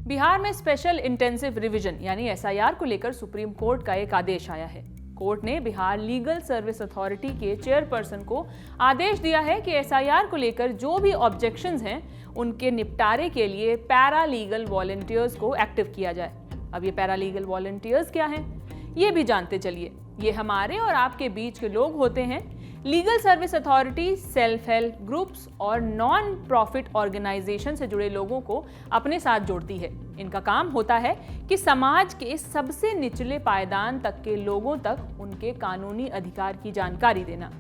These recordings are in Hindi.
बिहार में स्पेशल इंटेंसिव रिवीजन यानी एसआईआर को लेकर सुप्रीम कोर्ट का एक आदेश आया है। कोर्ट ने बिहार लीगल सर्विस अथॉरिटी के चेयरपर्सन को आदेश दिया है कि एसआईआर को लेकर जो भी ऑब्जेक्शंस हैं उनके निपटारे के लिए पैरा लीगल वॉलंटियर्स को एक्टिव किया जाए। अब ये पैरा लीगल वॉलंटियर्स क्या हैं, ये भी जानते चलिए। ये हमारे और आपके बीच के लोग होते हैं। Legal service authority self help groups और नॉन प्रॉफिट ऑर्गेनाइजेशन से जुड़े लोगों को अपने साथ जोड़ती है। इनका काम होता है कि समाज के सबसे निचले पायदान तक के लोगों तक उनके कानूनी अधिकार की जानकारी देना,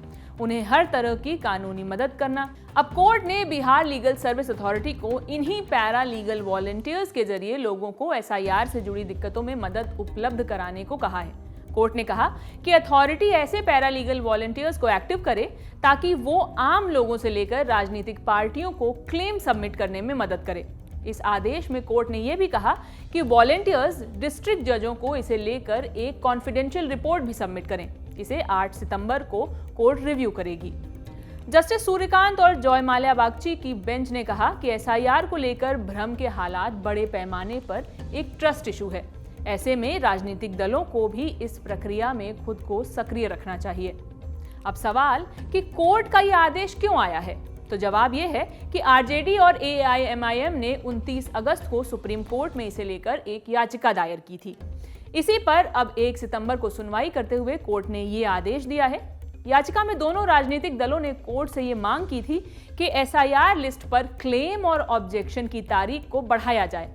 उन्हें हर तरह की कानूनी मदद करना। अब कोर्ट ने बिहार लीगल सर्विस अथॉरिटी को इन्हीं पैरा लीगल वॉलंटियर्स के जरिए लोगों को एसआईआर से जुड़ी दिक्कतों में मदद उपलब्ध कराने को कहा है। कोर्ट ने कहा कि अथॉरिटी ऐसे पैरालीगल वॉलंटियर्स को एक्टिव करे ताकि वो आम लोगों से लेकर राजनीतिक पार्टियों को क्लेम सबमिट करने में मदद करे। इस आदेश में कोर्ट ने यह भी कहा कि वॉलंटियर्स डिस्ट्रिक्ट जजों को इसे लेकर एक कॉन्फिडेंशियल रिपोर्ट भी सबमिट करें। इसे 8 सितंबर को कोर्ट रिव्यू करेगी। जस्टिस सूर्यकांत और जॉयमाल्या बागची की बेंच ने कहा कि एसआईआर को लेकर भ्रम के हालात बड़े पैमाने पर एक ट्रस्ट इशू है। ऐसे में राजनीतिक दलों को भी इस प्रक्रिया में खुद को सक्रिय रखना चाहिए। अब सवाल कि कोर्ट का यह आदेश क्यों आया है, तो जवाब यह है कि आरजेडी और एआईएमआईएम ने 29 अगस्त को सुप्रीम कोर्ट में इसे लेकर एक याचिका दायर की थी। इसी पर अब 1 सितंबर को सुनवाई करते हुए कोर्ट ने ये आदेश दिया है। याचिका में दोनों राजनीतिक दलों ने कोर्ट से ये मांग की थी कि एसआईआर लिस्ट पर क्लेम और ऑब्जेक्शन की तारीख को बढ़ाया जाए।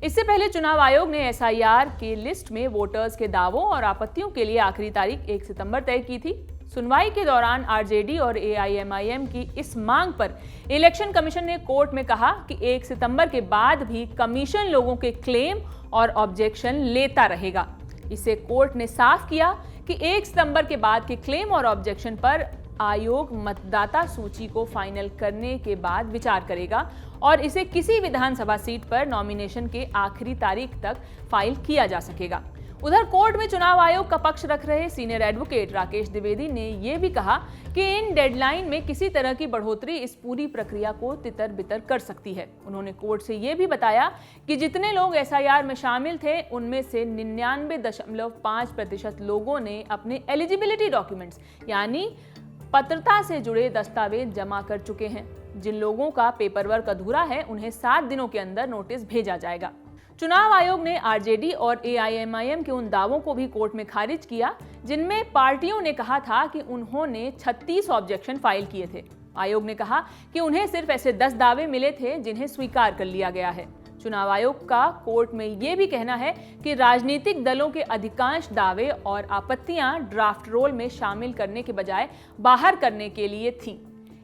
इससे पहले चुनाव आयोग ने एसआईआर के लिस्ट में वोटर्स के दावों और आपत्तियों के लिए आखिरी तारीख 1 सितंबर तय की थी। सुनवाई के दौरान आरजेडी और एआईएमआईएम की इस मांग पर इलेक्शन कमीशन ने कोर्ट में कहा कि 1 सितंबर के बाद भी कमीशन लोगों के क्लेम और ऑब्जेक्शन लेता रहेगा। इसे कोर्ट ने साफ किया कि 1 सितंबर के बाद के क्लेम और ऑब्जेक्शन पर आयोग मतदाता सूची को फाइनल करने के बाद विचार करेगा और इसे किसी विधानसभा सीट पर नॉमिनेशन के आखिरी तारीख तक फाइल किया जा सकेगा। उधर कोर्ट में चुनाव आयोग का पक्ष रख रहे सीनियर एडवोकेट राकेश द्विवेदी ने यह भी कहा कि इन डेडलाइन में किसी तरह की बढ़ोतरी इस पूरी प्रक्रिया को तितर बितर कर सकती है। उन्होंने कोर्ट से यह भी बताया कि जितने लोग एसआईआर में शामिल थे उनमें से 99.5% लोगों ने अपने एलिजिबिलिटी डॉक्यूमेंट्स यानी पात्रता से जुड़े दस्तावेज जमा कर चुके हैं। जिन लोगों का पेपरवर्क अधूरा है उन्हें 7 दिनों के अंदर नोटिस भेजा जाएगा। चुनाव आयोग ने आरजेडी और एआईएमआईएम के उन दावों को भी कोर्ट में खारिज किया जिनमें पार्टियों ने कहा था कि उन्होंने 36 ऑब्जेक्शन फाइल किए थे। आयोग ने कहा कि उन्हें सिर्फ ऐसे 10 दावे मिले थे जिन्हें स्वीकार कर लिया गया है। चुनाव आयोग का कोर्ट में यह भी कहना है कि राजनीतिक दलों के अधिकांश दावे और आपत्तियां ड्राफ्ट रोल में शामिल करने के बजाय बाहर करने के लिए थीं।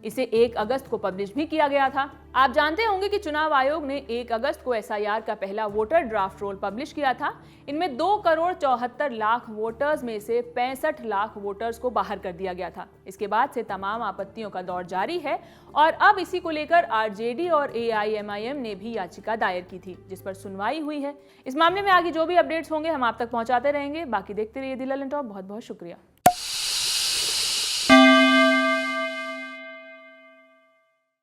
इसे 1 अगस्त को पब्लिश भी किया गया था। आप जानते होंगे कि चुनाव आयोग ने 1 अगस्त को एसआईआर का पहला वोटर ड्राफ्ट रोल पब्लिश किया था। इनमें 2,74,00,000 वोटर्स में से 65 लाख वोटर्स को बाहर कर दिया गया था। इसके बाद से तमाम आपत्तियों का दौर जारी है और अब इसी को लेकर आरजेडी और एआईएमआईएम ने भी याचिका दायर की थी जिस पर सुनवाई हुई है। इस मामले में आगे जो भी अपडेट्स होंगे हम आप तक पहुंचाते रहेंगे। बाकी देखते रहिए दी ललन टॉप। बहुत बहुत शुक्रिया।